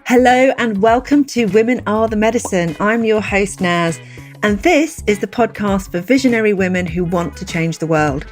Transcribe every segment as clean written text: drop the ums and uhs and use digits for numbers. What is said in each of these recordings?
Hello and welcome to Women Are the Medicine. I'm your host, Naz, and this is the podcast for visionary women who want to change the world.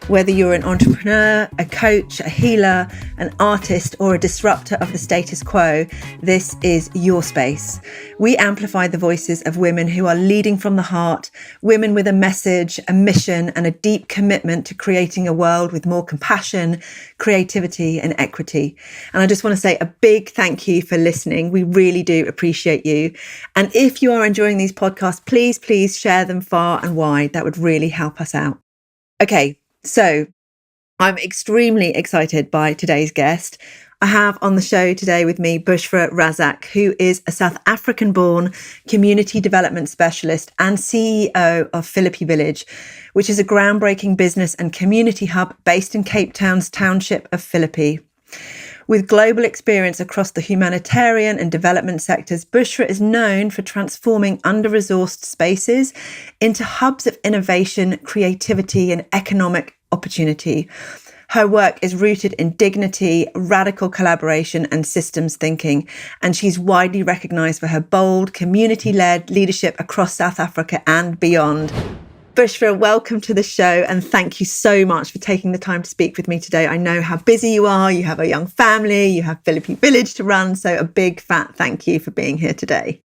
Whether you're an entrepreneur, a coach, a healer, an artist, or a disruptor of the status quo, this is your space. We amplify the voices of women who are leading from the heart, women with a message, a mission, and a deep commitment to creating a world with more compassion, creativity, and equity. And I just want to say a big thank you for listening. We really do appreciate you. And if you are enjoying these podcasts, please share them far and wide. That would really help us out. Okay. So I'm extremely excited by today's guest. I have on the show today with me Bushra Razack, who is a South African-born community development specialist and CEO of Philippi Village, which is a groundbreaking business and community hub based in Cape Town's township of Philippi. With global experience across the humanitarian and development sectors, Bushra is known for transforming under-resourced spaces into hubs of innovation, creativity, and economic opportunity. Her work is rooted in dignity, radical collaboration, and systems thinking, and she's widely recognised for her bold, community-led leadership across South Africa and beyond. Bushra, welcome to the show, and thank you so much for taking the time to speak with me today. I know how busy you are. You have a young family, you have Philippi Village to run, so a big fat thank you for being here today.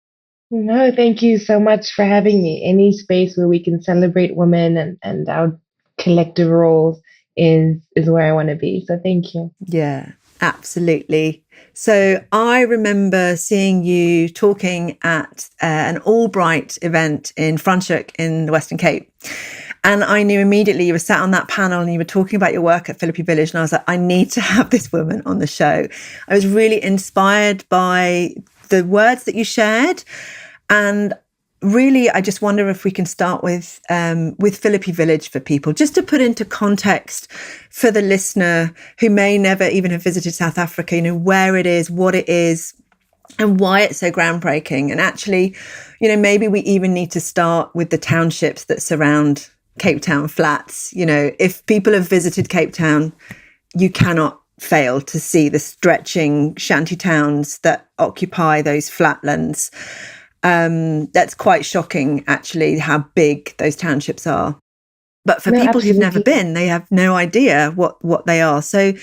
No, thank you so much for having me. Any space where we can celebrate women and our collective roles is where I want to be. So thank you. Yeah, absolutely. So I remember seeing you talking at an Albright event in Franschhoek in the Western Cape. And I knew immediately you were sat on that panel and you were talking about your work at Philippi Village. And I was like, I need to have this woman on the show. I was really inspired by the words that you shared. And really, I just wonder if we can start with Philippi Village for people, just to put into context for the listener who may never even have visited South Africa, you know, where it is, what it is, and why it's so groundbreaking. And actually, you know, maybe we even need to start with the townships that surround Cape Town flats. You know, if people have visited Cape Town, you cannot fail to see the stretching shanty towns that occupy those flatlands. That's quite shocking, actually, how big those townships are. But for people who've never been, they have no idea what they are. So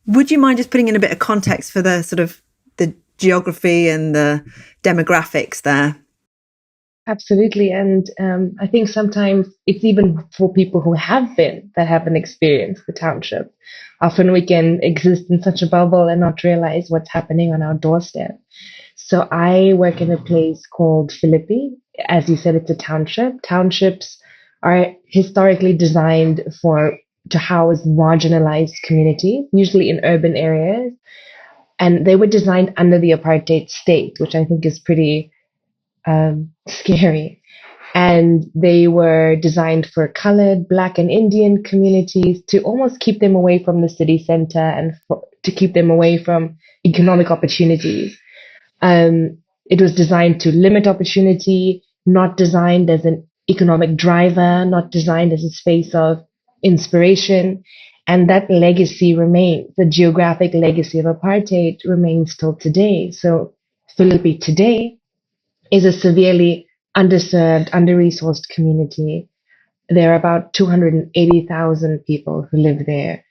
would you mind just putting in a bit of context for the sort of the geography and the demographics there? Absolutely. And I think sometimes it's even for people who have been, that haven't experienced the township. Often we can exist in such a bubble and not realize what's happening on our doorstep. So I work in a place called Philippi. As you said, it's a township. Townships are historically designed to house marginalized communities, usually in urban areas. And they were designed under the apartheid state, which I think is pretty scary. And they were designed for colored, Black, and Indian communities to almost keep them away from the city center and to keep them away from economic opportunities. It was designed to limit opportunity, not designed as an economic driver, not designed as a space of inspiration. And that legacy remains, the geographic legacy of apartheid remains till today. So Philippi today is a severely underserved, under-resourced community. There are about 280,000 people who live there,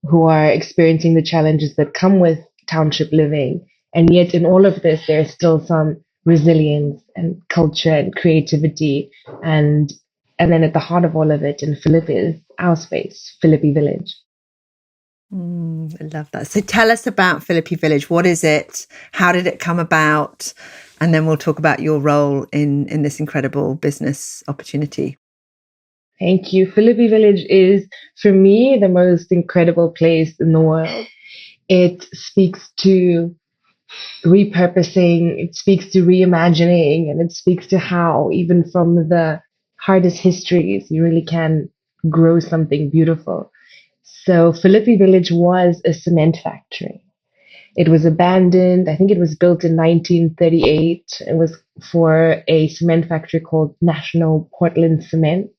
who are experiencing the challenges that come with township living. And yet in all of this, there's still some resilience and culture and creativity. And then at the heart of all of it in Philippi is our space, Philippi Village. I love that. So tell us about Philippi Village. What is it? How did it come about? And then we'll talk about your role in this incredible business opportunity. Thank you. Philippi Village is, for me, the most incredible place in the world. It speaks to repurposing, it speaks to reimagining, and it speaks to how, even from the hardest histories, you really can grow something beautiful. So Philippi Village was a cement factory. It was abandoned. I think it was built in 1938. It was for a cement factory called National Portland Cement.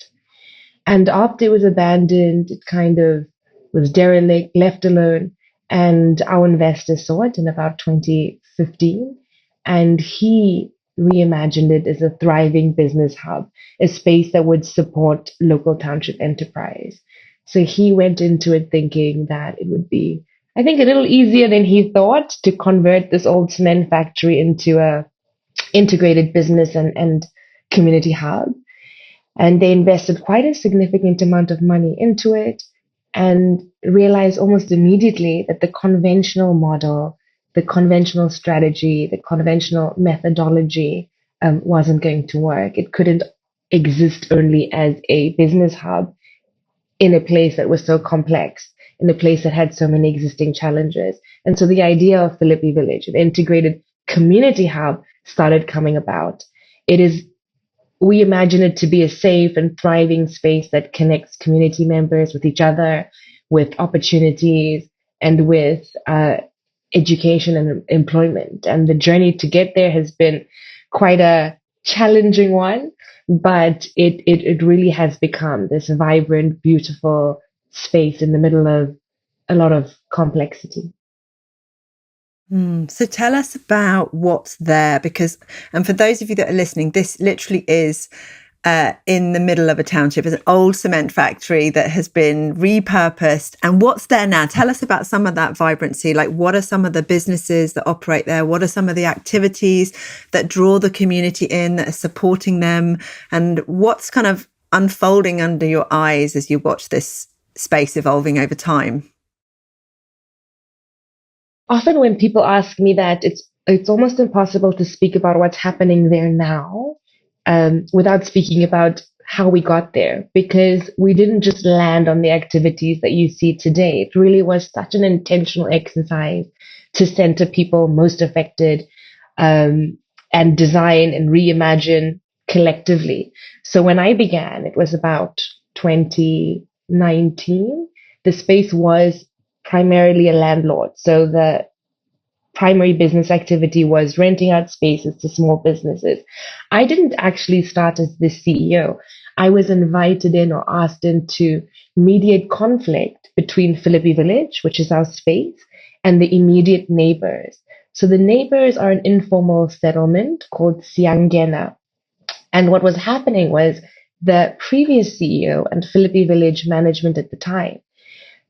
And after it was abandoned, it kind of was derelict, left alone. And our investor saw it in about 2015. And he reimagined it as a thriving business hub, a space that would support local township enterprise. So he went into it thinking that it would be, I think, a little easier than he thought to convert this old cement factory into a integrated business and community hub. And they invested quite a significant amount of money into it and realized almost immediately that the conventional model, the conventional strategy, the conventional methodology wasn't going to work. It couldn't exist only as a business hub in a place that was so complex, in a place that had so many existing challenges. And so the idea of Philippi Village, an integrated community hub, started coming about. It is We imagine it to be a safe and thriving space that connects community members with each other, with opportunities, and with education and employment. And the journey to get there has been quite a challenging one, but it really has become this vibrant, beautiful space in the middle of a lot of complexity. So tell us about what's there, because, and for those of you that are listening, this literally is in the middle of a township. It's an old cement factory that has been repurposed. And what's there now? Tell us about some of that vibrancy. Like, what are some of the businesses that operate there? What are some of the activities that draw the community in, that are supporting them? And what's kind of unfolding under your eyes as you watch this space evolving over time? Often when people ask me that, it's almost impossible to speak about what's happening there now without speaking about how we got there, because we didn't just land on the activities that you see today. It really was such an intentional exercise to center people most affected and design and reimagine collectively. So when I began, it was about 2019. The space was primarily a landlord. So the primary business activity was renting out spaces to small businesses. I didn't actually start as the CEO. I was invited in or asked in to mediate conflict between Philippi Village, which is our space, and the immediate neighbors. So the neighbors are an informal settlement called Siangena. And what was happening was the previous CEO and Philippi Village management at the time,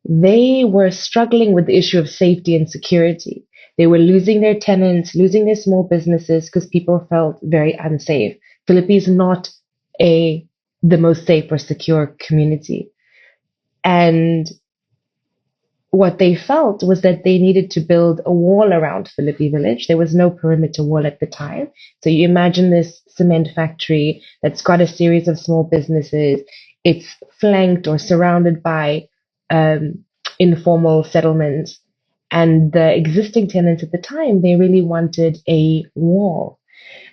they were struggling with the issue of safety and security. They were losing their tenants, losing their small businesses because people felt very unsafe. Philippi is not the most safe or secure community. And what they felt was that they needed to build a wall around Philippi Village. There was no perimeter wall at the time. So you imagine this cement factory that's got a series of small businesses. It's flanked or surrounded by informal settlements. And the existing tenants at the time, they really wanted a wall.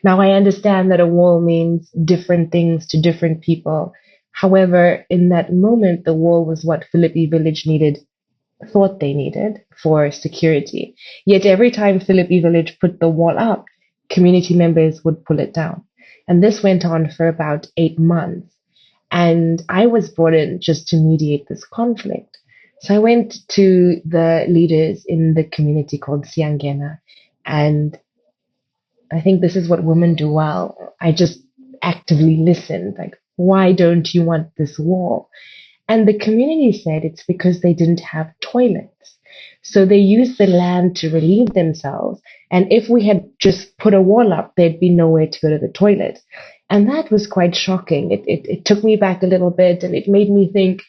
Now, I understand that a wall means different things to different people. However, in that moment, the wall was what Philippi Village thought they needed for security. Yet every time Philippi Village put the wall up, community members would pull it down. And this went on for about 8 months. And I was brought in just to mediate this conflict. So I went to the leaders in the community called Siangena, and I think this is what women do well. I just actively listened, like, why don't you want this wall? And the community said it's because they didn't have toilets. So they used the land to relieve themselves. And if we had just put a wall up, there'd be nowhere to go to the toilet. And that was quite shocking. It took me back a little bit, and it made me think,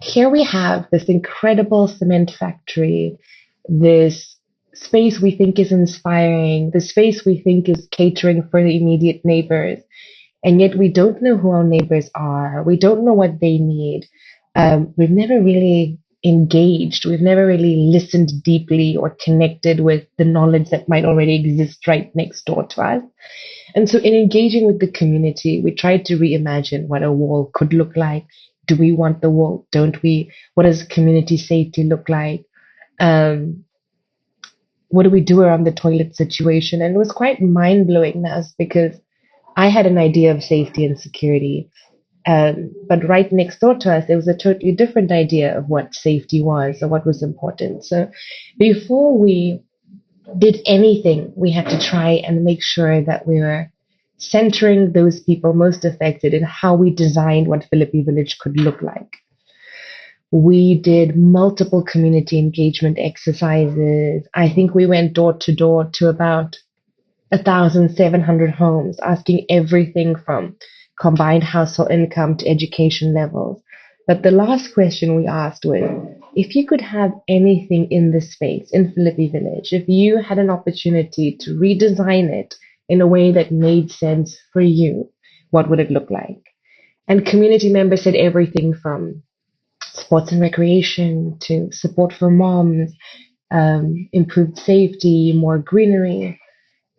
here we have this incredible cement factory, this space we think is inspiring, the space we think is catering for the immediate neighbors. And yet we don't know who our neighbors are. We don't know what they need. We've never really engaged. We've never really listened deeply or connected with the knowledge that might already exist right next door to us. And so in engaging with the community, we tried to reimagine what a wall could look like. Do we want the wall? Don't we? What does community safety look like? What do we do around the toilet situation? And it was quite mind-blowing, Naz, because I had an idea of safety and security. But right next door to us, there was a totally different idea of what safety was or what was important. So before we did anything, we had to try and make sure that we were centering those people most affected in how we designed what Philippi Village could look like. We did multiple community engagement exercises. I think we went door to door to about 1,700 homes, asking everything from combined household income to education levels. But the last question we asked was, if you could have anything in this space, in Philippi Village, if you had an opportunity to redesign it in a way that made sense for you, what would it look like? And community members said everything from sports and recreation to support for moms, improved safety, more greenery.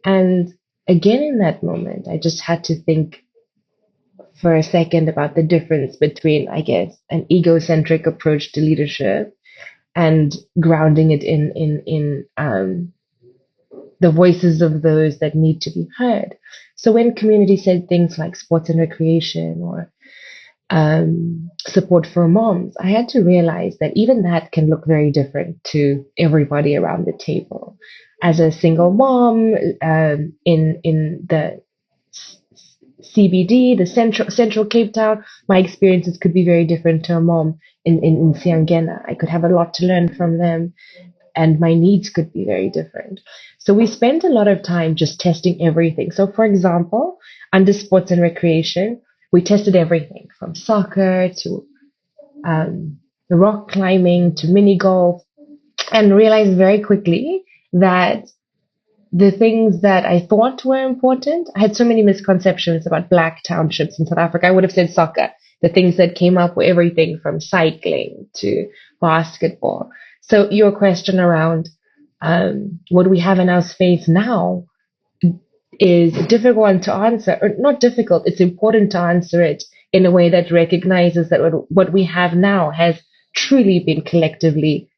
And again, in that moment, I just had to think for a second about the difference between, I guess, an egocentric approach to leadership and grounding it in the voices of those that need to be heard. So when community said things like sports and recreation or support for moms, I had to realize that even that can look very different to everybody around the table. As a single mom in the CBD, the central Cape Town, my experiences could be very different to a mom in Siangena. I could have a lot to learn from them, and my needs could be very different. So we spent a lot of time just testing everything. So, for example, under sports and recreation, we tested everything from soccer to rock climbing to mini golf, and realized very quickly that the things that I thought were important, I had so many misconceptions about Black townships in South Africa. I would have said soccer. The things that came up were everything from cycling to basketball. So your question around what we have in our space now is a difficult one to answer, or not difficult, it's important to answer it in a way that recognizes that what we have now has truly been collectively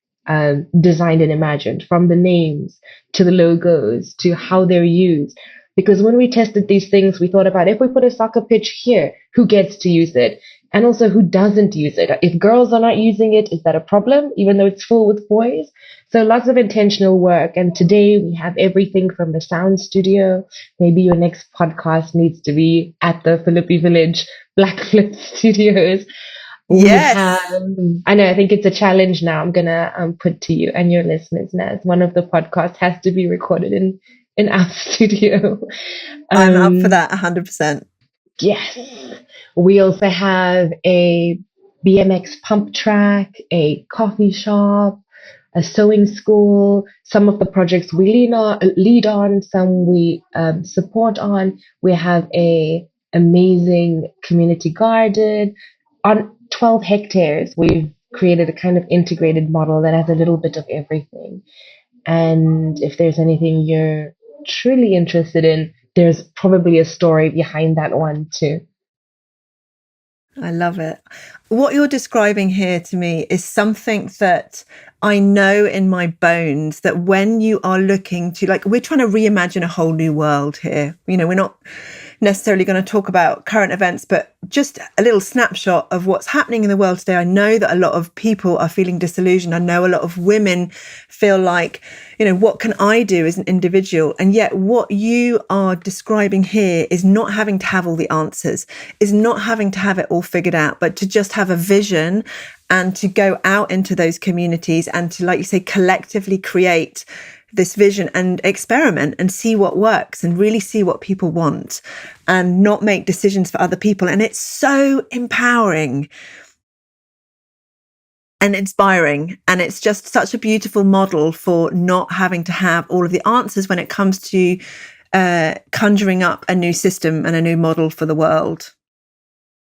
designed and imagined, from the names to the logos to how they're used. Because when we tested these things, we thought about, if we put a soccer pitch here, who gets to use it? And also, who doesn't use it? If girls are not using it, is that a problem, even though it's full with boys? So lots of intentional work. And today we have everything from the sound studio. Maybe your next podcast needs to be at the Philippi Village Black Flip Studios. Yes. I know, I think it's a challenge now I'm going to put to you and your listeners, Naz. One of the podcasts has to be recorded in our studio. I'm up for that 100%. Yes. We also have a BMX pump track, a coffee shop, a sewing school. Some of the projects we lead on, some we support on. We have a amazing community garden. On 12 hectares, we've created a kind of integrated model that has a little bit of everything. And if there's anything you're truly interested in, there's probably a story behind that one too. I love it. What you're describing here to me is something that I know in my bones, that when you are looking to, like, we're trying to reimagine a whole new world here. You know, we're not necessarily going to talk about current events, but just a little snapshot of what's happening in the world today. I know that a lot of people are feeling disillusioned. I know a lot of women feel like, you know, what can I do as an individual? And yet what you are describing here is not having to have all the answers, is not having to have it all figured out, but to just have a vision and to go out into those communities and to, like you say, collectively create this vision and experiment and see what works and really see what people want and not make decisions for other people. And it's so empowering and inspiring. And it's just such a beautiful model for not having to have all of the answers when it comes to conjuring up a new system and a new model for the world.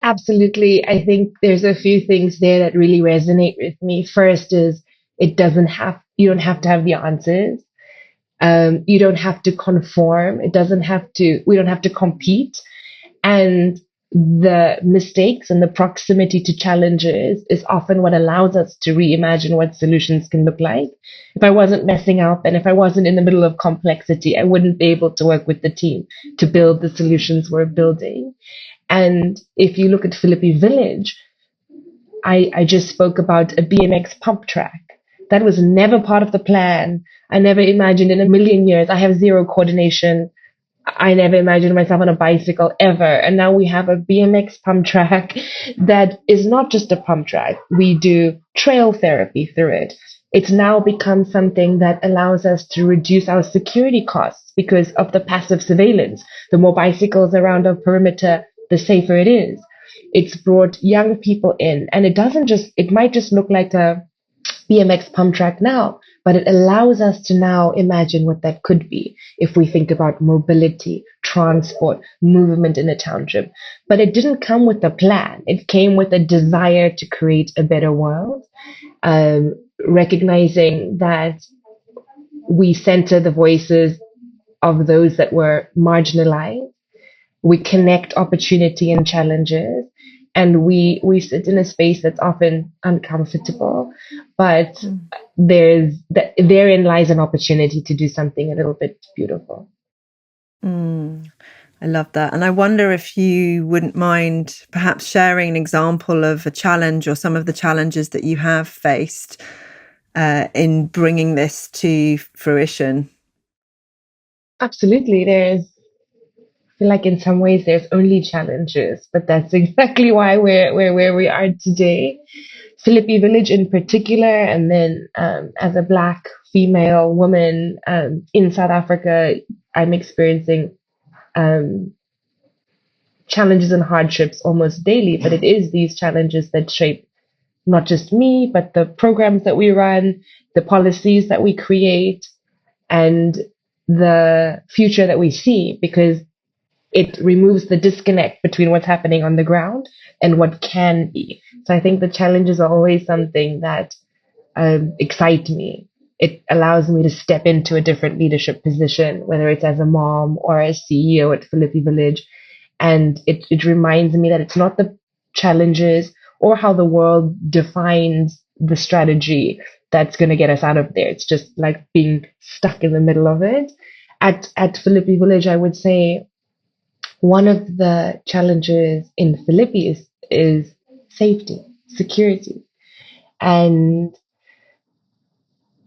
Absolutely. I think there's a few things there that really resonate with me. First is you don't have to have the answers. You don't have to conform. We don't have to compete. And the mistakes and the proximity to challenges is often what allows us to reimagine what solutions can look like. If I wasn't messing up and if I wasn't in the middle of complexity, I wouldn't be able to work with the team to build the solutions we're building. And if you look at Philippi Village, I just spoke about a BMX pump track. That was never part of the plan. I never imagined in a million years. I have zero coordination. I never imagined myself on a bicycle ever. And now we have a BMX pump track that is not just a pump track. We do trail therapy through it. It's now become something that allows us to reduce our security costs because of the passive surveillance. The more bicycles around our perimeter, the safer it is. It's brought young people in, and it might just look like a BMX pump track now, but it allows us to now imagine what that could be if we think about mobility, transport, movement in a township. But it didn't come with a plan. It came with a desire to create a better world, recognizing that we center the voices of those that were marginalized. We connect opportunity and challenges, and we sit in a space that's often uncomfortable, but therein lies an opportunity to do something a little bit beautiful. I love that. And I wonder if you wouldn't mind perhaps sharing an example of a challenge or some of the challenges that you have faced in bringing this to fruition. Absolutely. I feel like in some ways there's only challenges, but that's exactly why we're where we are today. Philippi Village in particular, and then as a Black female woman in South Africa, I'm experiencing challenges and hardships almost daily, but it is these challenges that shape not just me, but the programs that we run, the policies that we create, and the future that we see, because it removes the disconnect between what's happening on the ground and what can be. So I think the challenges are always something that excite me. It allows me to step into a different leadership position, whether it's as a mom or as CEO at Philippi Village. And it reminds me that it's not the challenges or how the world defines the strategy that's going to get us out of there. It's just like being stuck in the middle of it. At Philippi Village, I would say one of the challenges in Philippi is safety, security. And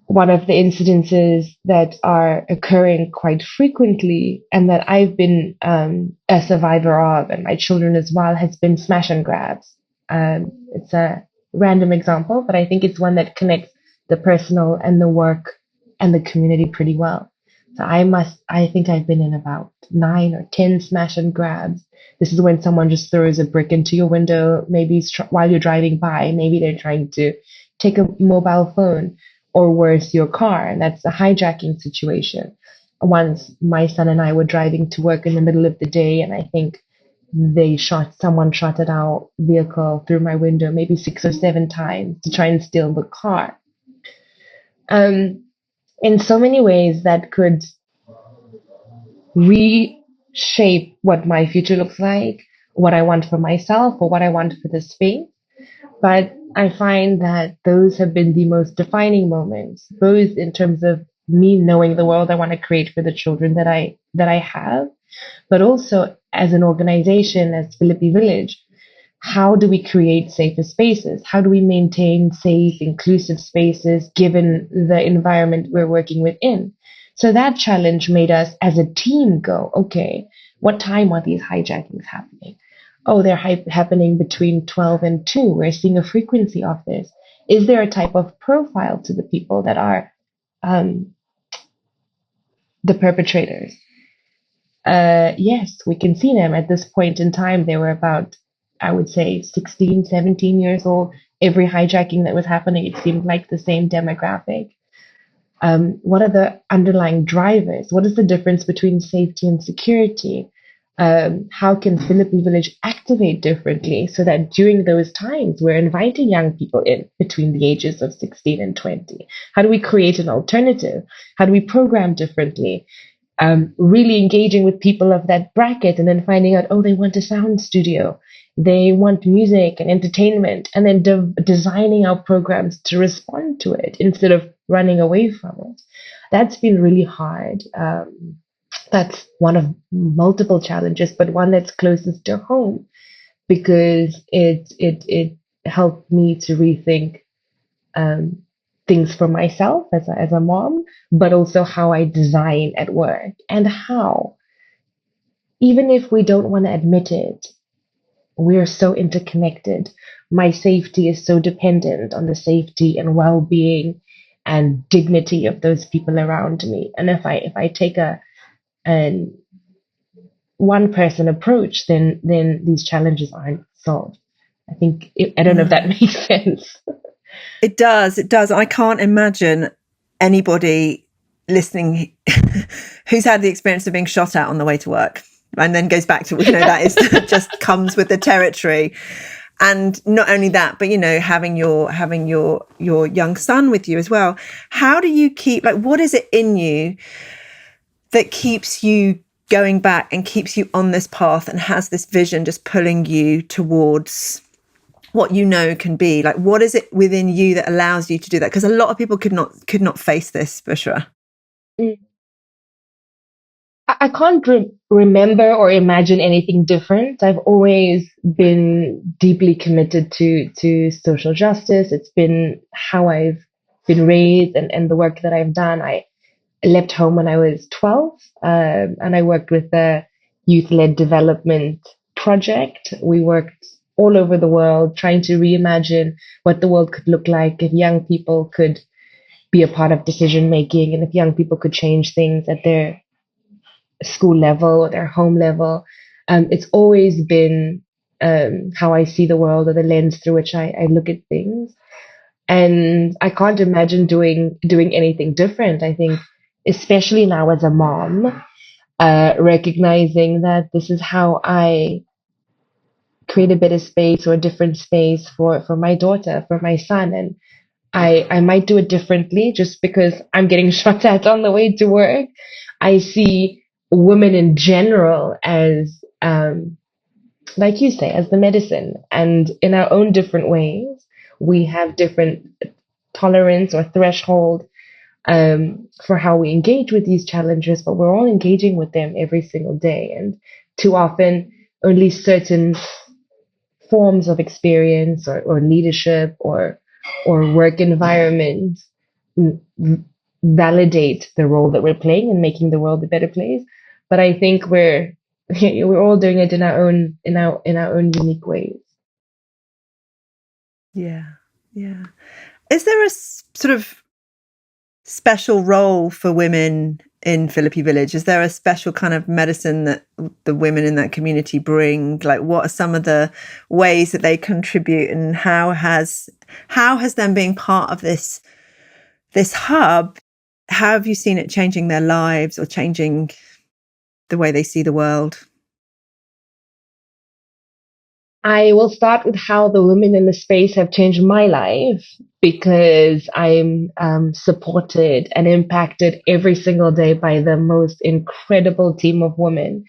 one of the incidences that are occurring quite frequently and that I've been a survivor of, and my children as well, has been smash and grabs. It's a random example, but I think it's one that connects the personal and the work and the community pretty well. So I think I've been in about 9 or 10 smash and grabs. This is when someone just throws a brick into your window, maybe while you're driving by, maybe they're trying to take a mobile phone, or worse, your car, and that's a hijacking situation. Once my son and I were driving to work in the middle of the day, and I think someone shot at our vehicle through my window maybe 6 or 7 times to try and steal the car. In so many ways that could reshape what my future looks like, what I want for myself, or what I want for the space. But I find that those have been the most defining moments, both in terms of me knowing the world I want to create for the children that I have, but also as an organization, as Philippi Village. How do we create safer spaces? How do we maintain safe, inclusive spaces given the environment we're working within? So that challenge made us as a team go, okay, what time are these hijackings happening? Oh, they're happening between 12 and 2. We're seeing a frequency of this. Is there a type of profile to the people that are the perpetrators? Yes, we can see them. At this point in time, they were about, I would say, 16, 17 years old. Every hijacking that was happening, it seemed like the same demographic. What are the underlying drivers? What is the difference between safety and security? How can Philippi Village activate differently so that during those times we're inviting young people in between the ages of 16 and 20? How do we create an alternative? How do we program differently? Really engaging with people of that bracket and then finding out, oh, they want a sound studio. They want music and entertainment, and then designing our programs to respond to it instead of running away from it. That's been really hard. That's one of multiple challenges, but one that's closest to home because it helped me to rethink things for myself as a mom, but also how I design at work, and how, even if we don't want to admit it, we're so interconnected. My safety is so dependent on the safety and well-being and dignity of those people around me. And if I take an one person approach, then these challenges aren't solved. I don't know if that makes sense. It does. It does. I can't imagine anybody listening who's had the experience of being shot at on the way to work and then goes back to, that is just comes with the territory. And not only that, but, having your young son with you as well. How do you keep, what is it in you that keeps you going back and keeps you on this path and has this vision just pulling you towards what can be? What is it within you that allows you to do that? Because a lot of people could not face this, Bushra. I can't remember or imagine anything different. I've always been deeply committed to social justice. It's been how I've been raised and the work that I've done. I left home when I was 12, and I worked with the youth-led development project. We worked all over the world trying to reimagine what the world could look like if young people could be a part of decision making, and if young people could change things at their school level or their home level. It's always been how I see the world, or the lens through which I look at things. And I can't imagine doing anything different. I think, especially now as a mom, recognizing that this is how I create a better space or a different space for my daughter, for my son. And I might do it differently just because I'm getting shot at on the way to work. I see women in general as, like you say, as the medicine. And in our own different ways, we have different tolerance or threshold for how we engage with these challenges, but we're all engaging with them every single day. And too often, only certain forms of experience or leadership or work environment validate the role that we're playing in making the world a better place. But I think we're all doing it in our own unique ways. Yeah. Is there a sort of special role for women in Philippi Village? Is there a special kind of medicine that the women in that community bring? What are some of the ways that they contribute, and how has them being part of this hub, how have you seen it changing their lives or changing the way they see the world? I will start with how the women in the space have changed my life, because I'm supported and impacted every single day by the most incredible team of women.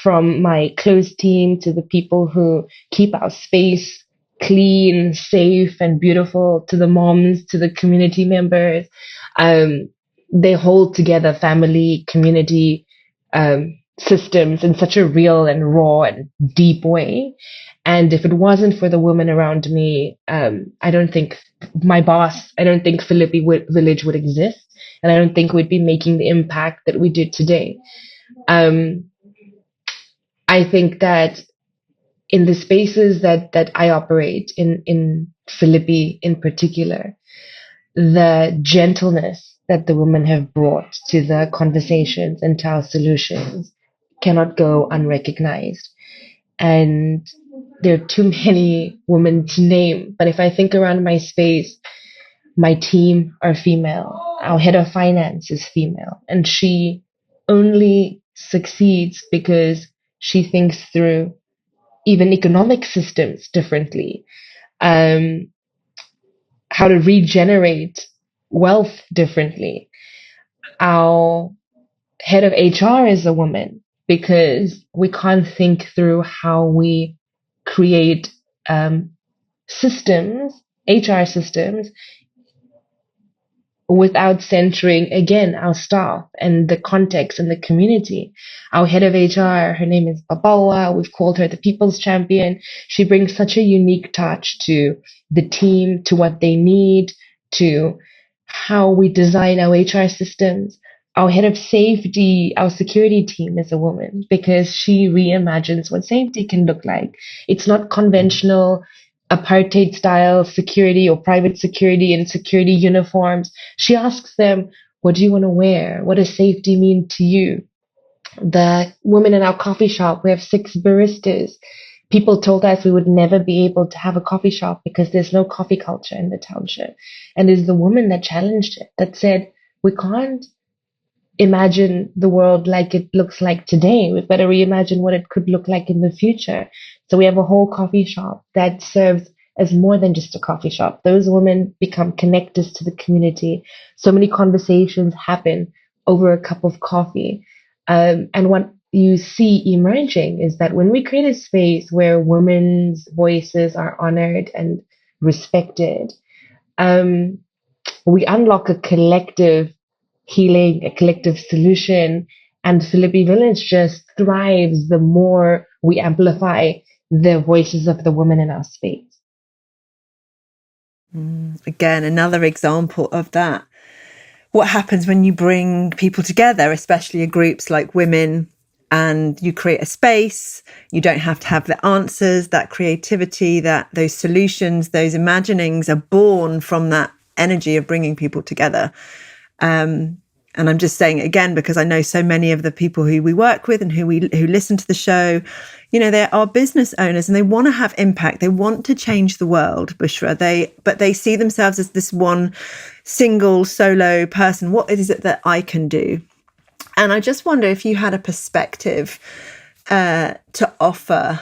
From my close team to the people who keep our space clean, safe, and beautiful, to the moms, to the community members. They hold together family, community, systems in such a real and raw and deep way. And if it wasn't for the women around me, I don't think Philippi Village would exist. And I don't think we'd be making the impact that we did today. I think that in the spaces that I operate in Philippi in particular, the gentleness that the women have brought to the conversations and to our solutions cannot go unrecognized. And there are too many women to name. But if I think around my space, my team are female. Our head of finance is female. And she only succeeds because she thinks through even economic systems differently. How to regenerate wealth differently. Our head of HR is a woman, because we can't think through how we create HR systems, in a way that without centering, again, our staff and the context and the community. Our head of HR, her name is Babawa. We've called her the people's champion. She brings such a unique touch to the team, to what they need, to how we design our HR systems. Our head of safety, our security team is a woman because she reimagines what safety can look like. It's not conventional apartheid style security or private security in security uniforms. She asks them, what do you want to wear? What does safety mean to you? The women in our coffee shop, we have 6 baristas. People told us we would never be able to have a coffee shop because there's no coffee culture in the township. And it's the woman that challenged it, that said, we can't imagine the world like it looks like today. We've got to reimagine what it could look like in the future. So we have a whole coffee shop that serves as more than just a coffee shop. Those women become connectors to the community. So many conversations happen over a cup of coffee. And what you see emerging is that when we create a space where women's voices are honored and respected, we unlock a collective healing, a collective solution, and Philippi Village just thrives the more we amplify the voices of the women in our space. Again, another example of that. What happens when you bring people together, especially groups like women, and you create a space? You don't have to have the answers. That creativity, that those solutions, those imaginings are born from that energy of bringing people together. And I'm just saying it again because I know so many of the people who we work with and who listen to the show, you know, they are business owners and they want to have impact. They want to change the world, Bushra. But they see themselves as this one single solo person. What is it that I can do? And I just wonder if you had a perspective to offer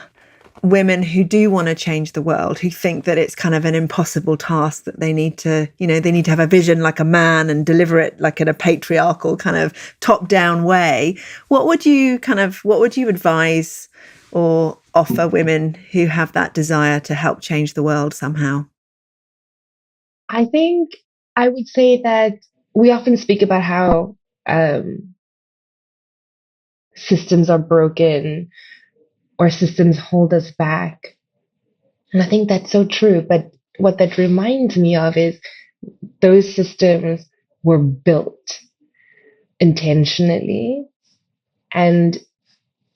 women who do want to change the world, who think that it's kind of an impossible task, that they need to, you know, they need to have a vision like a man and deliver it like in a patriarchal kind of top-down way. What would you advise or offer women who have that desire to help change the world somehow? I think I would say that we often speak about how systems are broken or systems hold us back. And I think that's so true. But what that reminds me of is those systems were built intentionally. And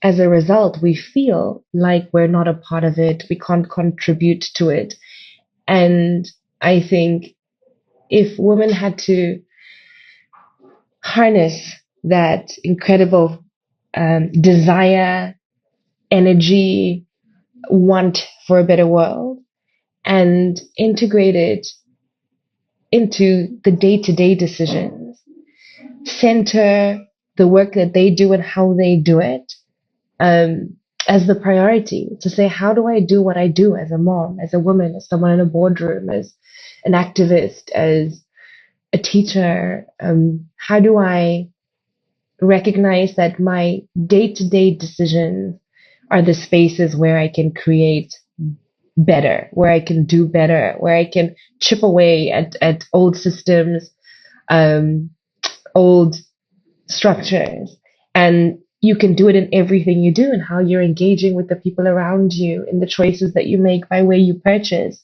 as a result, we feel like we're not a part of it. We can't contribute to it. And I think if women had to harness that incredible desire, energy, want for a better world, and integrate it into the day-to-day decisions, center the work that they do and how they do it as the priority, to say, how do I do what I do as a mom, as a woman, as someone in a boardroom, as an activist, as a teacher? How do I recognize that my day-to-day decisions are the spaces where I can create better, where I can do better, where I can chip away at old systems, old structures. And you can do it in everything you do and how you're engaging with the people around you, in the choices that you make by where you purchase,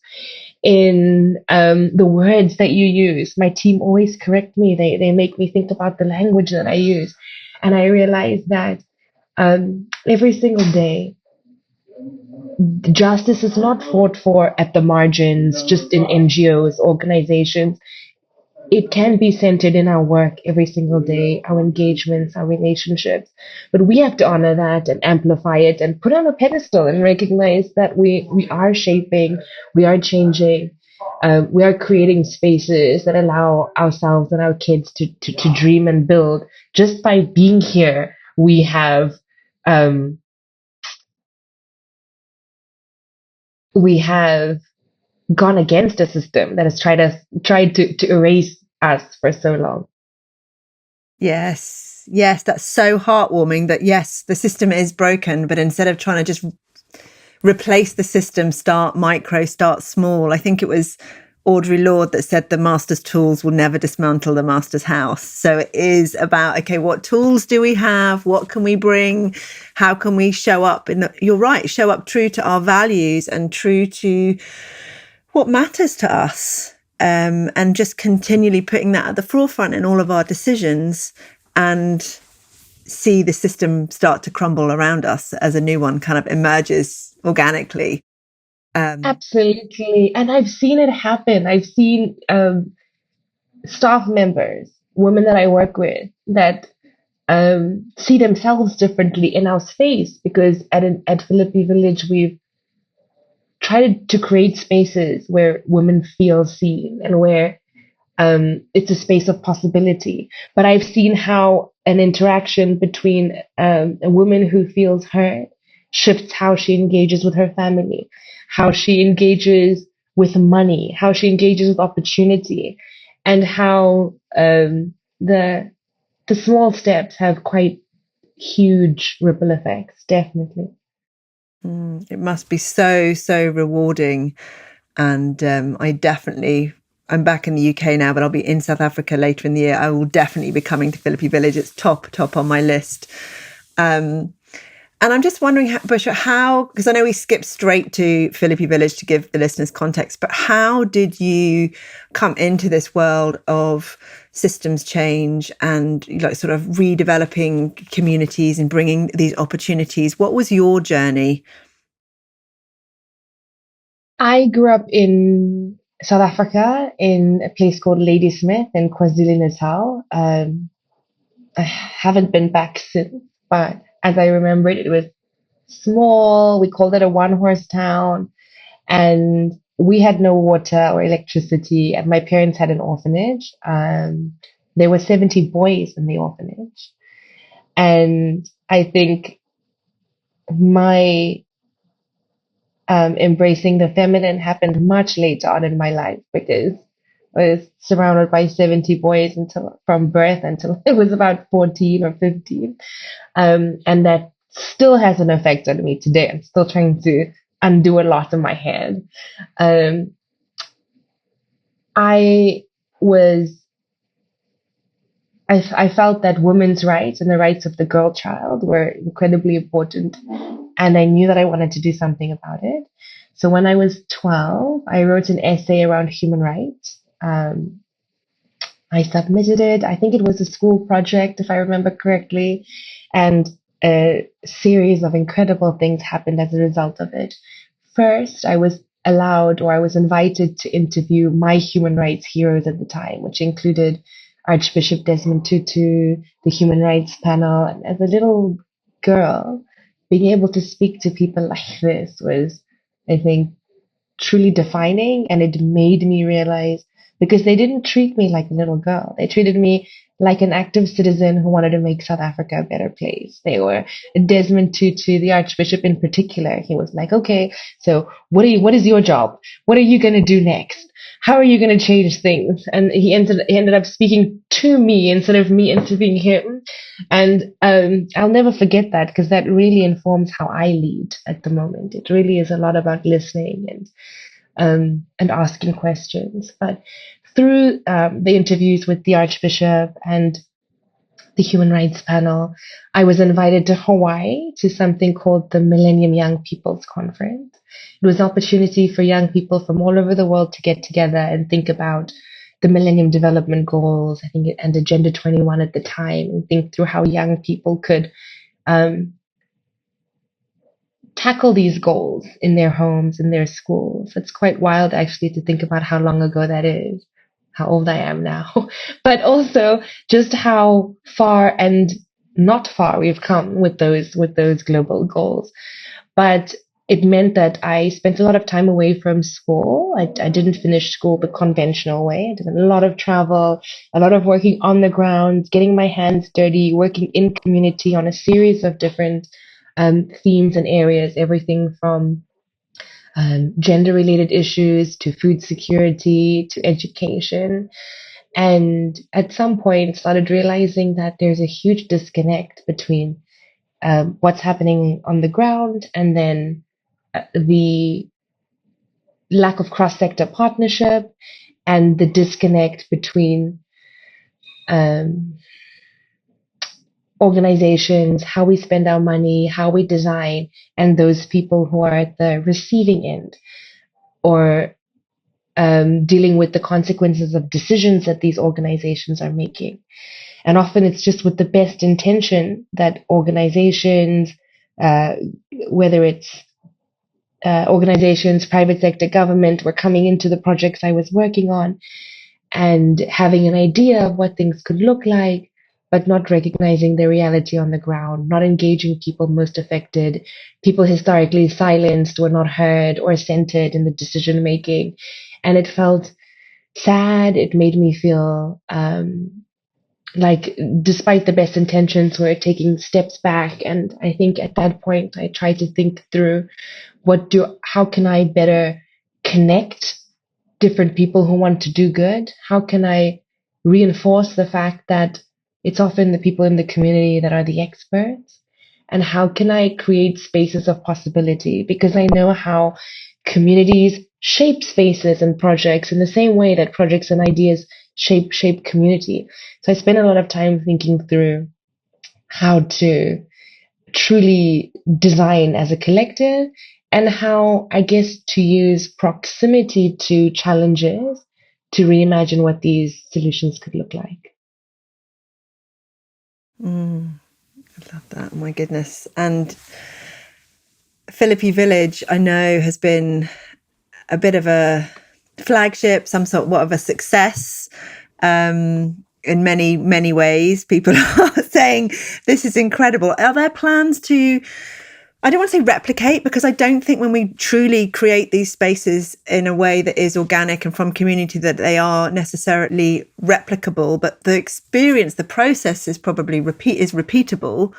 in the words that you use. My team always correct me. They make me think about the language that I use. And I realize that every single day, justice is not fought for at the margins, just in NGOs, organizations. It can be centered in our work every single day, our engagements, our relationships. But we have to honor that and amplify it and put on a pedestal and recognize that we are shaping, we are changing, we are creating spaces that allow ourselves and our kids to dream and build. Just by being here, we have gone against a system that has tried to erase us for so long. Yes, that's so heartwarming that yes, the system is broken, but instead of trying to just replace the system, start micro, start small. I think it was Audre Lorde that said the master's tools will never dismantle the master's house. So it is about, okay, what tools do we have? What can we bring? How can we show up you're right, show up true to our values and true to what matters to us, and just continually putting that at the forefront in all of our decisions, and see the system start to crumble around us as a new one kind of emerges organically. Absolutely. And I've seen it happen. I've seen staff members, women that I work with, that see themselves differently in our space, because at Philippi Village, we've tried to create spaces where women feel seen and where it's a space of possibility. But I've seen how an interaction between a woman who feels hurt shifts how she engages with her family, how she engages with money, how she engages with opportunity, and how the small steps have quite huge ripple effects, definitely. It must be so, so rewarding. And I'm back in the UK now, but I'll be in South Africa later in the year. I will definitely be coming to Philippi Village. It's top on my list. And I'm just wondering, Bushra, how, because I know we skipped straight to Philippi Village to give the listeners context, but how did you come into this world of systems change and like sort of redeveloping communities and bringing these opportunities? What was your journey? I grew up in South Africa in a place called Ladysmith in KwaZulu-Natal. I haven't been back since, but as I remember it, it was small. We called it a one-horse town, and we had no water or electricity, and my parents had an orphanage. There were 70 boys in the orphanage. And I think my embracing the feminine happened much later on in my life, because I was surrounded by 70 boys from birth until I was about 14 or 15. And that still has an effect on me today. I'm still trying to undo a lot in my head. I was I felt that women's rights and the rights of the girl child were incredibly important, and I knew that I wanted to do something about it. So when I was 12, I wrote an essay around human rights. I submitted it. I think it was a school project, if I remember correctly, and a series of incredible things happened as a result of it. First, I was invited to interview my human rights heroes at the time, which included Archbishop Desmond Tutu, the Human Rights Panel. And as a little girl, being able to speak to people like this was, I think, truly defining. And it made me realize, because they didn't treat me like a little girl. They treated me like an active citizen who wanted to make South Africa a better place. They were Desmond Tutu, the Archbishop in particular. He was like, okay, so what is your job? What are you going to do next? How are you going to change things? And he ended up speaking to me instead of me interviewing him. And I'll never forget that, because that really informs how I lead at the moment. It really is a lot about listening and asking questions. But through the interviews with the Archbishop and the Human Rights Panel, I was invited to Hawaii to something called the Millennium Young People's Conference. It was an opportunity for young people from all over the world to get together and think about the Millennium Development Goals, I think, and Agenda 21 at the time, and think through how young people could tackle these goals in their homes, in their schools. It's quite wild, actually, to think about how long ago that is, how old I am now, but also just how far and not far we've come with those global goals. But it meant that I spent a lot of time away from school. I didn't finish school the conventional way. I did a lot of travel, a lot of working on the ground, getting my hands dirty, working in community on a series of different themes and areas, everything from gender-related issues to food security to education. And at some point started realizing that there's a huge disconnect between what's happening on the ground and then the lack of cross-sector partnership and the disconnect between organizations, how we spend our money, how we design, and those people who are at the receiving end, or dealing with the consequences of decisions that these organizations are making. And often it's just with the best intention that organizations, whether it's organizations, private sector, government, were coming into the projects I was working on and having an idea of what things could look like, but not recognizing the reality on the ground, not engaging people most affected, people historically silenced or not heard or centered in the decision making. And it felt sad. It made me feel like, despite the best intentions, we're taking steps back. And I think at that point, I tried to think through how can I better connect different people who want to do good? How can I reinforce the fact that it's often the people in the community that are the experts? And how can I create spaces of possibility? Because I know how communities shape spaces and projects in the same way that projects and ideas shape community. So I spent a lot of time thinking through how to truly design as a collective, and how, I guess, to use proximity to challenges to reimagine what these solutions could look like. I love that. Oh my goodness. And Philippi Village, I know, has been a bit of a flagship, some sort of a success in many, many ways. People are saying this is incredible. Are there plans to, I don't want to say replicate, because I don't think when we truly create these spaces in a way that is organic and from community that they are necessarily replicable, but the experience, the process is probably repeatable.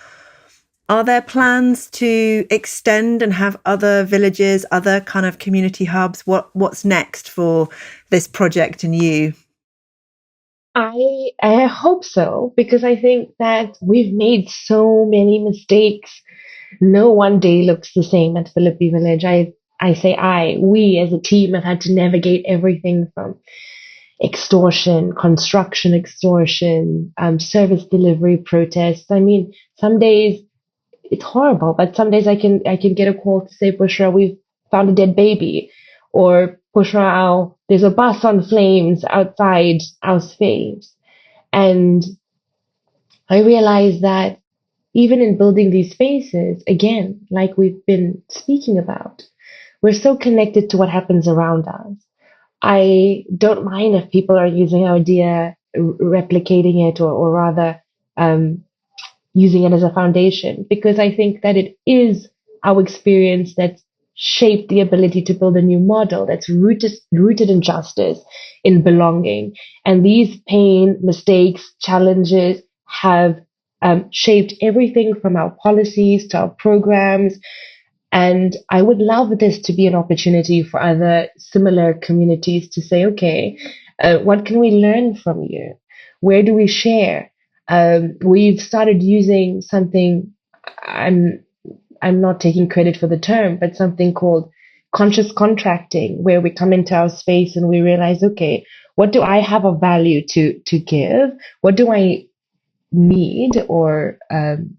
Are there plans to extend and have other villages, other kind of community hubs? What's next for this project and you? I hope so, because I think that we've made so many mistakes. No one day looks the same at Philippi Village. We as a team have had to navigate everything from extortion, construction extortion, service delivery protests. I mean, some days it's horrible, but some days I can get a call to say, Bushra, we've found a dead baby, or Bushra, there's a bus on flames outside our space. And I realized that even in building these spaces, again, like we've been speaking about, we're so connected to what happens around us. I don't mind if people are using our idea, replicating it, or rather using it as a foundation, because I think that it is our experience that's shaped the ability to build a new model that's rooted in justice, in belonging. And these pain, mistakes, challenges have shaped everything from our policies to our programs. And I would love this to be an opportunity for other similar communities to say, okay, what can we learn from you? Where do we share? We've started using something, I'm not taking credit for the term, but something called conscious contracting, where we come into our space and we realize, okay, what do I have of value to give? What do I need, or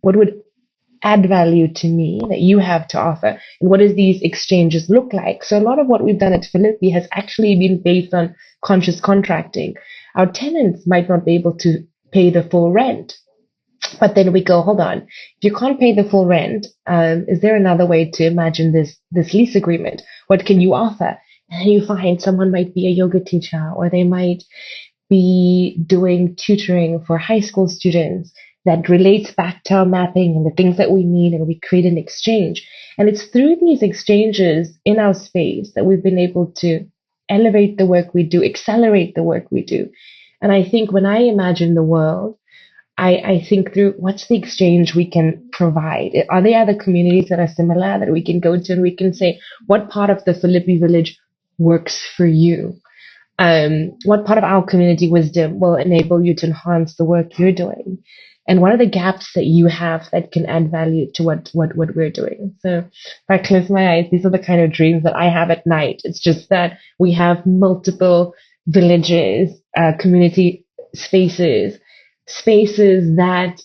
what would add value to me that you have to offer? And what does these exchanges look like? So a lot of what we've done at Philippi has actually been based on conscious contracting. Our tenants might not be able to pay the full rent, but then we go, hold on, if you can't pay the full rent, is there another way to imagine this lease agreement? What can you offer? And you find someone might be a yoga teacher, or they might be doing tutoring for high school students that relates back to our mapping and the things that we need, and we create an exchange. And it's through these exchanges in our space that we've been able to elevate the work we do, accelerate the work we do. And I think when I imagine the world, I think through what's the exchange we can provide. Are there other communities that are similar that we can go to and we can say, what part of the Philippi Village works for you? What part of our community wisdom will enable you to enhance the work you're doing? and what are the gaps that you have that can add value to what we're doing. So if I close my eyes, these are the kind of dreams that I have at night. It's just that we have multiple villages, community spaces that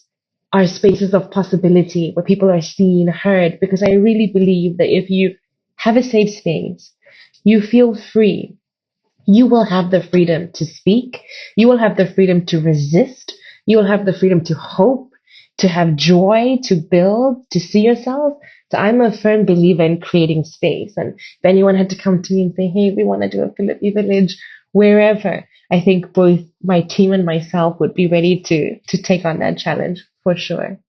are spaces of possibility where people are seen, heard, because I really believe that if you have a safe space, you feel free, you will have the freedom to speak, you will have the freedom to resist, you will have the freedom to hope, to have joy, to build, to see yourself. So I'm a firm believer in creating space. And if anyone had to come to me and say, hey, we want to do a Philippi Village wherever, I think both my team and myself would be ready to take on that challenge for sure.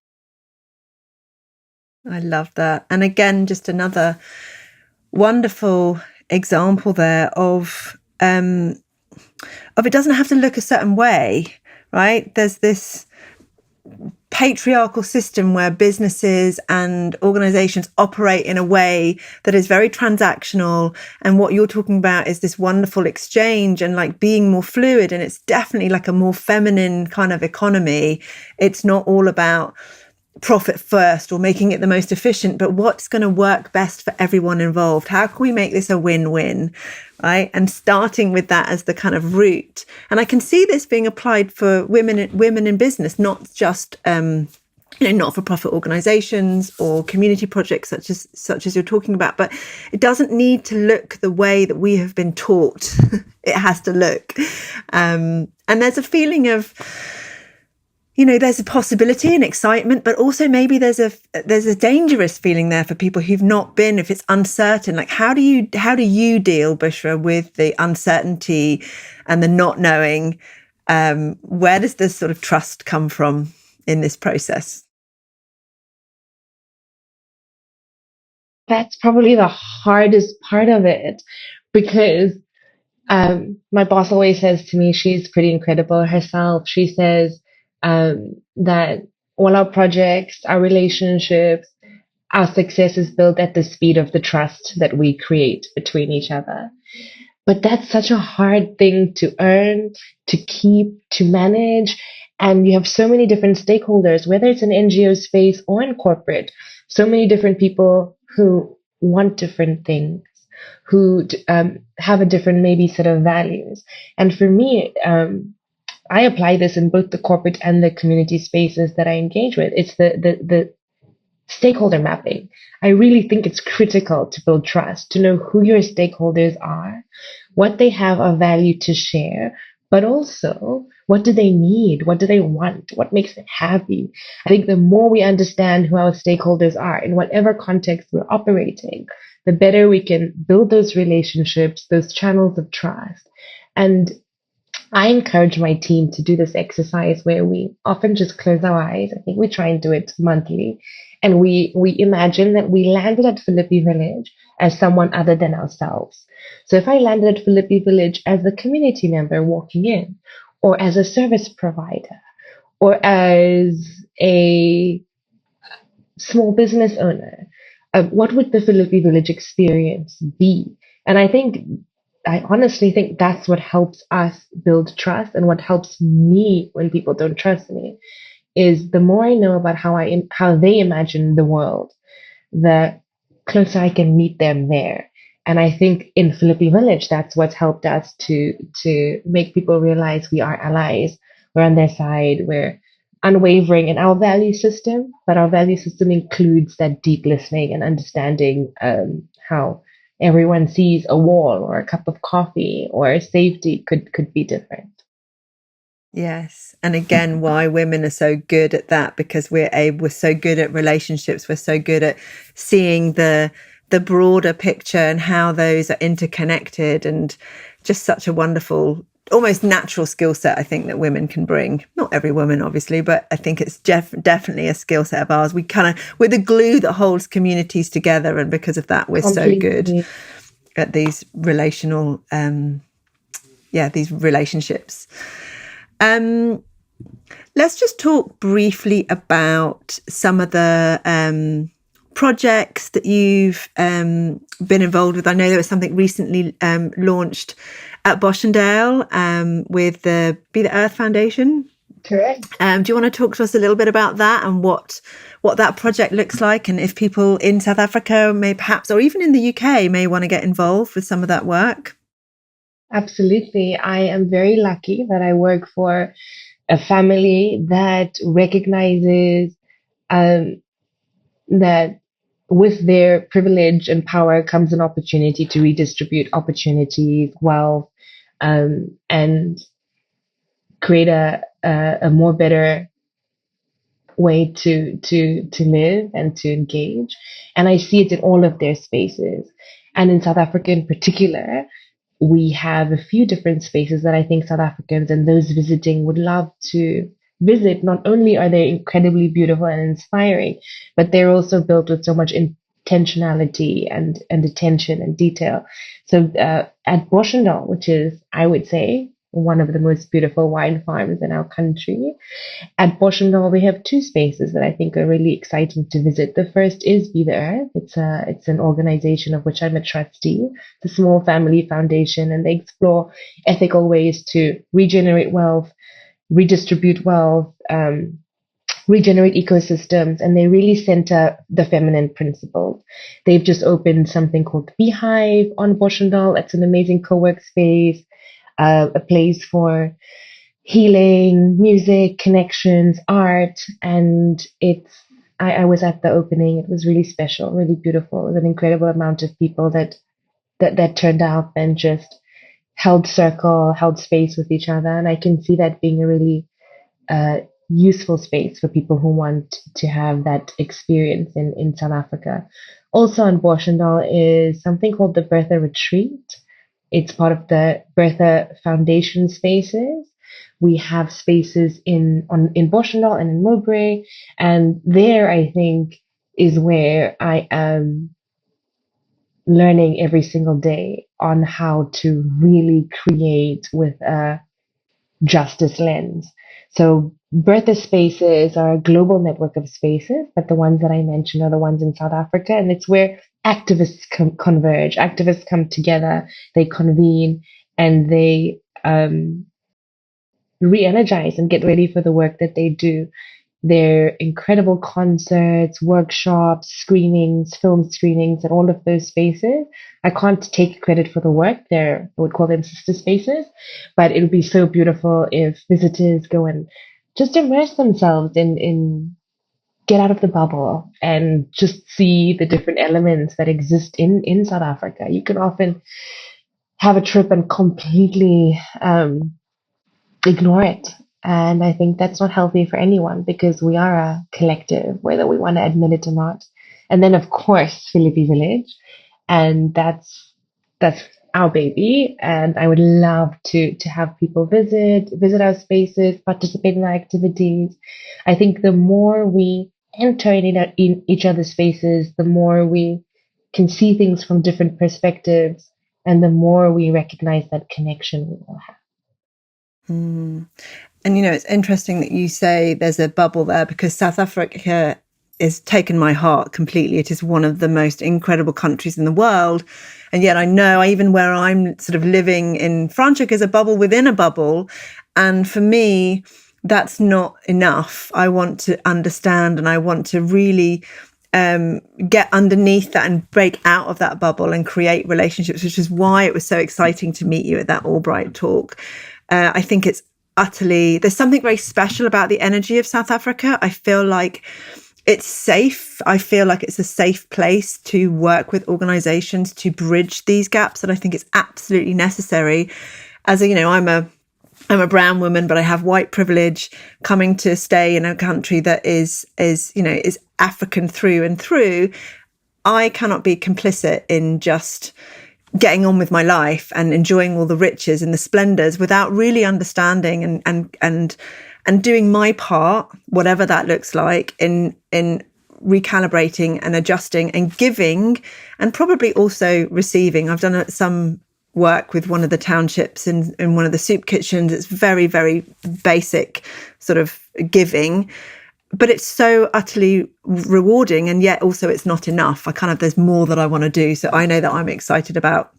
I love that. And again, just another wonderful example there of it doesn't have to look a certain way, right? There's this patriarchal system where businesses and organizations operate in a way that is very transactional, and what you're talking about is this wonderful exchange and like being more fluid, and it's definitely like a more feminine kind of economy. It's not all about profit first or making it the most efficient, but what's going to work best for everyone involved. How can we make this a win-win, right? And starting with that as the kind of root. And I can see this being applied for women in business, not just not-for-profit organizations or community projects such as you're talking about, but it doesn't need to look the way that we have been taught it has to look. And there's a feeling of, there's a possibility and excitement, but also maybe there's a dangerous feeling there for people who've not been, if it's uncertain. Like, how do you deal, Bushra, with the uncertainty and the not knowing? Where does this sort of trust come from in this process? That's probably the hardest part of it, because my boss always says to me, she's pretty incredible herself. She says that all our projects, our relationships, our success is built at the speed of the trust that we create between each other. But that's such a hard thing to earn, to keep, to manage. And you have so many different stakeholders, whether it's an NGO space or in corporate, so many different people who want different things, who have a different maybe set of values. And for me, I apply this in both the corporate and the community spaces that I engage with. It's the stakeholder mapping. I really think it's critical to build trust, to know who your stakeholders are, what they have of value to share, but also what do they need? What do they want? What makes them happy? I think the more we understand who our stakeholders are in whatever context we're operating, the better we can build those relationships, those channels of trust. And I encourage my team to do this exercise where we often just close our eyes. I think we try and do it monthly. And we imagine that we landed at Philippi Village as someone other than ourselves. So if I landed at Philippi Village as a community member walking in, or as a service provider, or as a small business owner, what would the Philippi Village experience be? And I honestly think that's what helps us build trust, and what helps me when people don't trust me is the more I know about how they imagine the world, the closer I can meet them there. And I think in Philippi Village, that's what's helped us to make people realize we are allies, we're on their side, we're unwavering in our value system, but our value system includes that deep listening and understanding how everyone sees a wall or a cup of coffee or safety could be different. Yes. And again, why women are so good at that, because we're so good at relationships. We're so good at seeing the broader picture and how those are interconnected, and just such a wonderful, almost natural skill set, I think, that women can bring. Not every woman, obviously, but I think it's definitely a skill set of ours. We're the glue that holds communities together. And because of that, we're so good at these relational, these relationships. Let's just talk briefly about some of the projects that you've been involved with. I know there was something recently launched at Boschendale with the Be the Earth Foundation. Correct. Do you want to talk to us a little bit about that and what that project looks like, and if people in South Africa may perhaps, or even in the UK, may want to get involved with some of that work? Absolutely. I am very lucky that I work for a family that recognizes that with their privilege and power comes an opportunity to redistribute opportunities, wealth, and create a more better way to live and to engage. And I see it in all of their spaces. And in South Africa in particular, we have a few different spaces that I think South Africans and those visiting would love to visit. Not only are they incredibly beautiful and inspiring, but they're also built with so much intentionality and attention and detail. So at Boschendal, which is, I would say, one of the most beautiful wine farms in our country, at Boschendal, we have two spaces that I think are really exciting to visit. The first is Be the Earth. It's an organization of which I'm a trustee. It's a small family foundation, and they explore ethical ways to regenerate wealth, redistribute wealth, regenerate ecosystems, and they really center the feminine principles. They've just opened something called the Beehive on Boschendal. It's an amazing co-work space, a place for healing, music, connections, art, and I was at the opening. It was really special, really beautiful. It was an incredible amount of people that turned out and just held circle, held space with each other. And I can see that being a really useful space for people who want to have that experience in South Africa. Also on Boschendal is something called the Bertha Retreat. It's part of the Bertha Foundation spaces. We have spaces in Boschendal and in Mowbray, and there I think is where I am learning every single day on how to really create with a justice lens. So Bertha spaces are a global network of spaces, but the ones that I mentioned are the ones in South Africa, and it's where activists converge. Activists come together, they convene, and they re-energize and get ready for the work that they do. There are incredible concerts, workshops, screenings, film screenings at all of those spaces. I can't take credit for the work there. I would call them sister spaces, but it would be so beautiful if visitors go and just immerse themselves in get out of the bubble and just see the different elements that exist in South Africa. You can often have a trip and completely ignore it. And I think that's not healthy for anyone because we are a collective, whether we want to admit it or not. And then, of course, Philippi Village. And that's our baby. And I would love to have people visit our spaces, participate in our activities. I think the more we enter in each other's spaces, the more we can see things from different perspectives, and the more we recognize that connection we all have. Mm. And, it's interesting that you say there's a bubble there, because South Africa has taken my heart completely. It is one of the most incredible countries in the world. And yet I know, even where I'm sort of living in Franschhoek is a bubble within a bubble. And for me, that's not enough. I want to understand, and I want to really get underneath that and break out of that bubble and create relationships, which is why it was so exciting to meet you at that Albright talk. I think it's there's something very special about the energy of South Africa. I feel like it's safe. I feel like it's a safe place to work with organizations to bridge these gaps. And I think it's absolutely necessary. As I'm a brown woman, but I have white privilege, coming to stay in a country that is African through and through. I cannot be complicit in just getting on with my life and enjoying all the riches and the splendors without really understanding and doing my part, whatever that looks like, in recalibrating and adjusting and giving, and probably also receiving. I've done some work with one of the townships in one of the soup kitchens. It's very, very basic sort of giving, but it's so utterly rewarding, and yet also it's not enough. There's more that I want to do. So I know that I'm excited about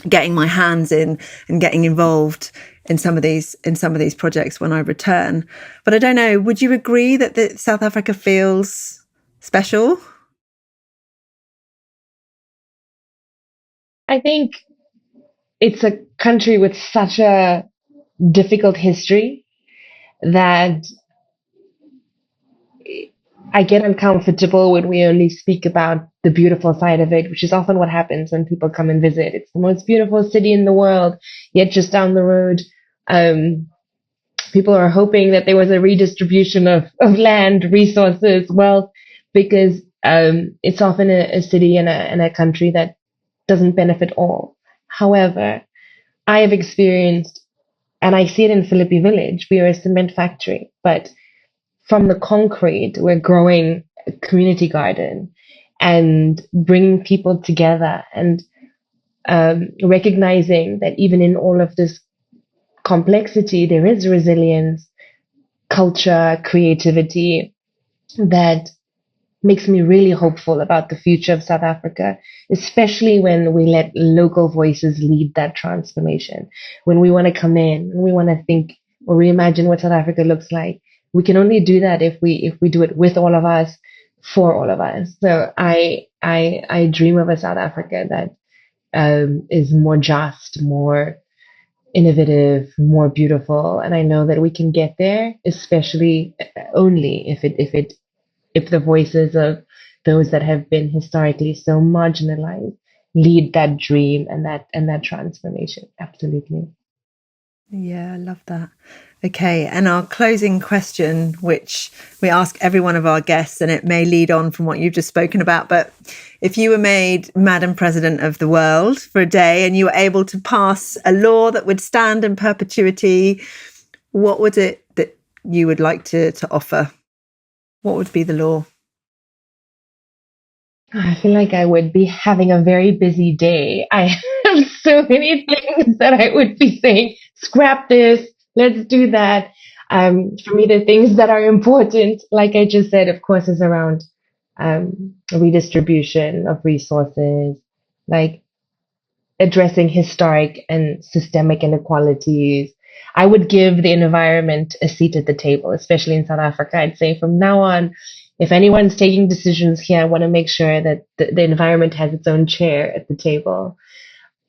getting my hands in and getting involved in some of these projects when I return. But I don't know, would you agree that South Africa feels special? I think it's a country with such a difficult history that I get uncomfortable when we only speak about the beautiful side of it, which is often what happens when people come and visit. It's the most beautiful city in the world, yet just down the road, people are hoping that there was a redistribution of land, resources, wealth, because it's often a city and a country that doesn't benefit all. However, I have experienced, and I see it in Philippi Village, we are a cement factory, but from the concrete, we're growing a community garden and bringing people together and recognizing that even in all of this complexity, there is resilience, culture, creativity that makes me really hopeful about the future of South Africa, especially when we let local voices lead that transformation. When we want to come in, when we want to think or reimagine what South Africa looks like, we can only do that if we do it with all of us, for all of us. So I dream of a South Africa that is more just, more innovative, more beautiful, and I know that we can get there, especially only if the voices of those that have been historically so marginalized lead that dream and that transformation. Absolutely. Yeah, I love that. Okay, and our closing question, which we ask every one of our guests, and it may lead on from what you've just spoken about, but if you were made Madam President of the world for a day and you were able to pass a law that would stand in perpetuity, what would it that you would like to offer? What would be the law? I feel like I would be having a very busy day. I have so many things that I would be saying, scrap this, let's do that. For me, the things that are important, like I just said, of course, is around redistribution of resources, like addressing historic and systemic inequalities. I would give the environment a seat at the table, especially in South Africa. I'd say from now on, if anyone's taking decisions here, I want to make sure that the environment has its own chair at the table.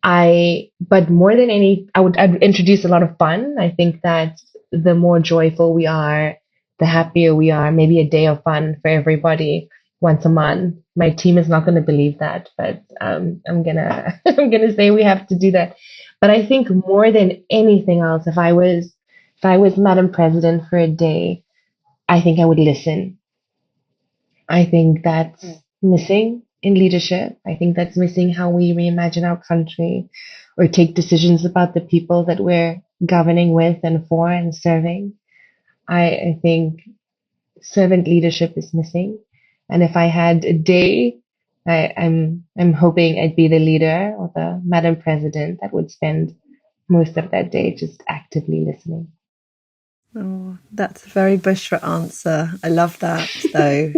But more than I'd introduce a lot of fun. I think that the more joyful we are, the happier we are. Maybe a day of fun for everybody once a month. My team is not going to believe that, but I'm gonna I'm gonna say we have to do that. But I think more than anything else, if I was Madam President for a day, I think I would listen. I think that's missing in leadership. I think that's missing how we reimagine our country or take decisions about the people that we're governing with and for and serving. I think servant leadership is missing. And if I had a day, I'm hoping I'd be the leader or the Madam President that would spend most of that day just actively listening. Oh, that's a very Bushra answer. I love that, though.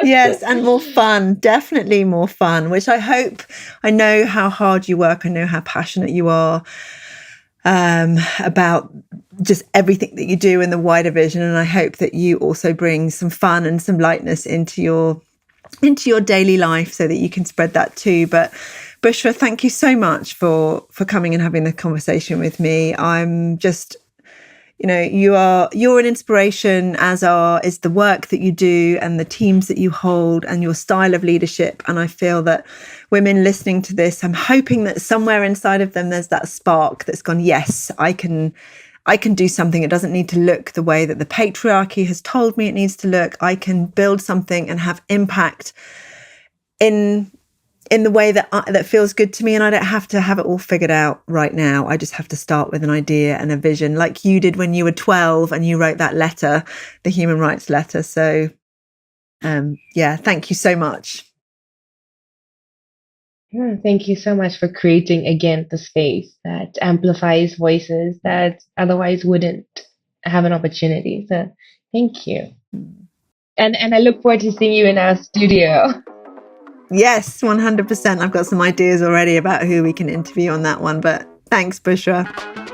Yes, and more fun, definitely more fun, which I know how hard you work. I know how passionate you are about just everything that you do in the wider vision. And I hope that you also bring some fun and some lightness into your daily life so that you can spread that too. But Bushra, thank you so much for coming and having the conversation with me. I'm just, you're an inspiration, as is the work that you do and the teams that you hold and your style of leadership. And I feel that women listening to this, I'm hoping that somewhere inside of them there's that spark that's gone, yes, I can do something. It doesn't need to look the way that the patriarchy has told me it needs to look. I can build something and have impact in the way that feels good to me, and I don't have to have it all figured out right now. I just have to start with an idea and a vision, like you did when you were 12 and you wrote that letter, the human rights letter. So thank you so much. Thank you so much for creating, again, the space that amplifies voices that otherwise wouldn't have an opportunity. So thank you. And I look forward to seeing you in our studio. Yes, 100%. I've got some ideas already about who we can interview on that one, but Thanks, Bushra.